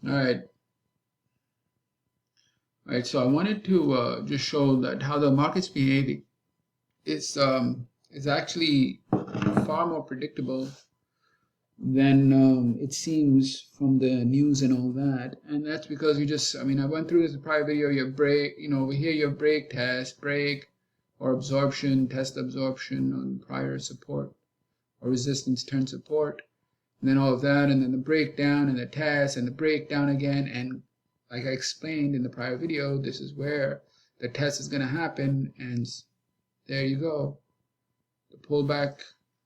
All right. All right. So I wanted to just show that how the market's behaving is actually far more predictable than it seems from the news and all that. And that's because I mean, I went through this in a prior video. Your break, over here, your break test, break or absorption, test absorption on prior support or resistance turn support, and then all of that, and then the breakdown and the test and the breakdown again. And like I explained in the prior video, this is where the test is going to happen, and there you go, the pullback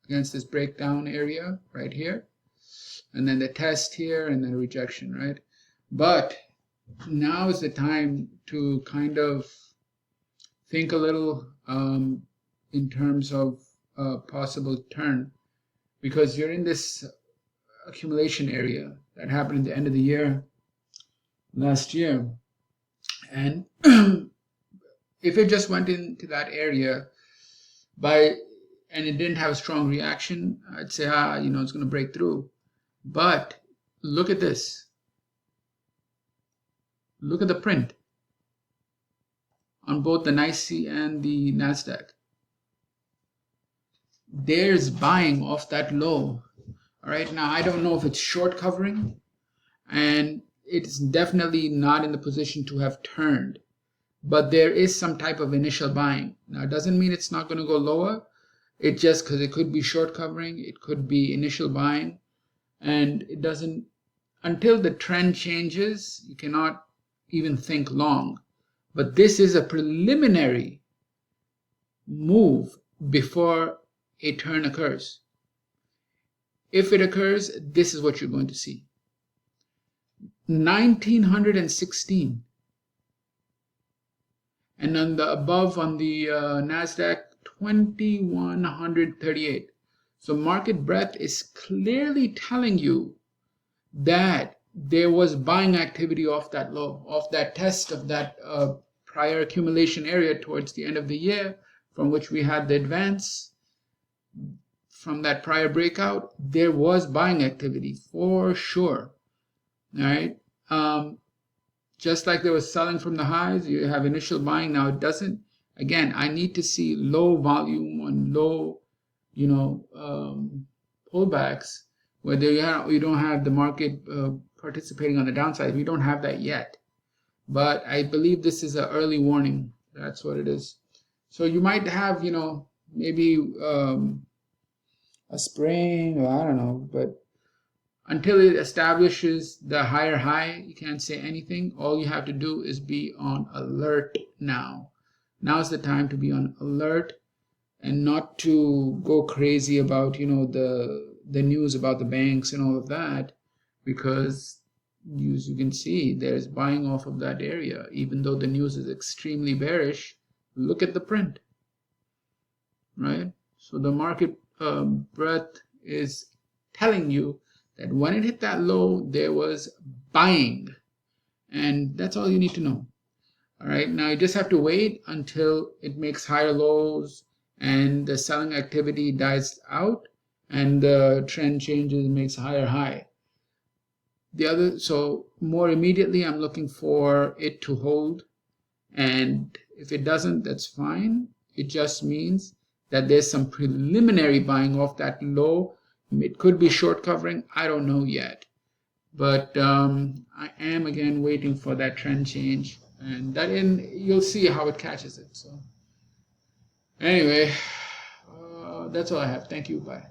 against this breakdown area right here, and then the test here, and then a rejection, right? But now is the time to kind of think a little in terms of a possible turn, because you're in this accumulation area that happened at the end of the year last year. And if it just went into that area and it didn't have a strong reaction, I'd say, it's going to break through. But look at this. Look at the print on both the NYSE and the NASDAQ. There's buying off that low. All right, now I don't know if it's short covering, and it's definitely not in the position to have turned, but there is some type of initial buying. Now, it doesn't mean it's not going to go lower. It just, because it could be short covering, it could be initial buying, and it doesn't, until the trend changes, you cannot even think long. But this is a preliminary move before a turn occurs. If it occurs, this is what you're going to see. 1916. And on the above on the NASDAQ, 2138. So market breadth is clearly telling you that there was buying activity off that low, off that test of that prior accumulation area towards the end of the year, from which we had the advance. From that prior breakout, there was buying activity for sure. All right. Just like there was selling from the highs, you have initial buying. Now it doesn't. Again, I need to see low volume on low, pullbacks, where you don't have the market participating on the downside. We don't have that yet. But I believe this is an early warning. That's what it is. So you might have, maybe a spring, or I don't know, but until it establishes the higher high, you can't say anything. All you have to do is be on alert now. Now is the time to be on alert and not to go crazy about, the news about the banks and all of that, because as you can see, there's buying off of that area. Even though the news is extremely bearish, look at the print, right? So the market breadth is telling you that when it hit that low, there was buying. And that's all you need to know. All right, now you just have to wait until it makes higher lows and the selling activity dies out and the trend changes and makes higher high. So more immediately, I'm looking for it to hold. And if it doesn't, that's fine. It just means that there's some preliminary buying off that low. It could be short covering. I don't know yet. But I am, again, waiting for that trend change. And you'll see how it catches it. So anyway, that's all I have. Thank you. Bye.